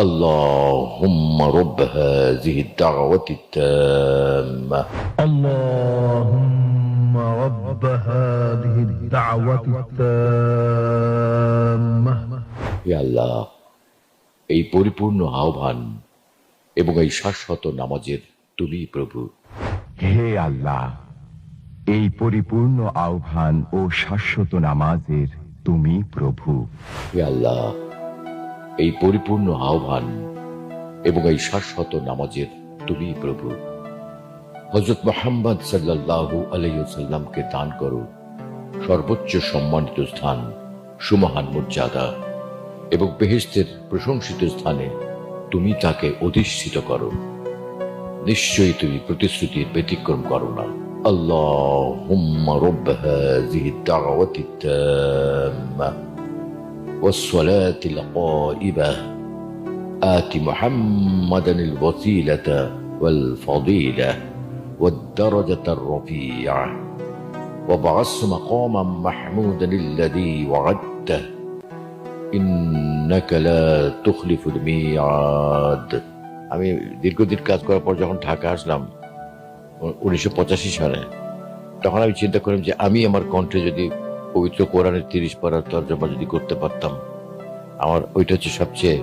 اللهم رب هذه الدعوة التامة اللهم رب هذه الدعوة التامة হে আল্লাহ, এই পরিপূর্ণ আহ্বান এবং এই শাশ্বত নামাজের তুমি প্রভু। হে আল্লাহ, এই পরিপূর্ণ আহ্বান ও শাশ্বত নামাজের তুমি প্রভু। হে আল্লাহ, এই পরিপূর্ণ আহ্বান এবং এই শাশ্বত নামাজের তুমি প্রভু। হযরত মুহাম্মদ সাল্লাল্লাহু আলাইহি ওয়াসাল্লামকে দান করো সর্বোচ্চ সম্মানিত স্থান, সুমহান মর্যাদা এবং বেহেশতের প্রশংসিত স্থানে তুমি তাকে অধিষ্ঠিত করো। নিশ্চয়ই তুমি প্রতিশ্রুতির ব্যতিক্রম করো না। আল্লাহুম্মা রাব্ব হাযিহি দাওয়াতি তাম্মা ওয়াস-সালাতিল কাইমা آت محمدا الوسيلة والفضيلة والدرجة الرفيعة وابعثه مقاما محمودا الذي وعدته إنك لا تخلف الميعاد। আমি দীর্ঘদিন কাজ করার পর যখন ঢাকা আসলাম 1985 সালে, তখন আমি চিন্তা করলাম যে আমি আমার কণ্ঠে যদি পবিত্র কোরআনের 30 পারার তর্জমা যদি করতে পারতাম, আমার ওইটা হচ্ছে সবচেয়ে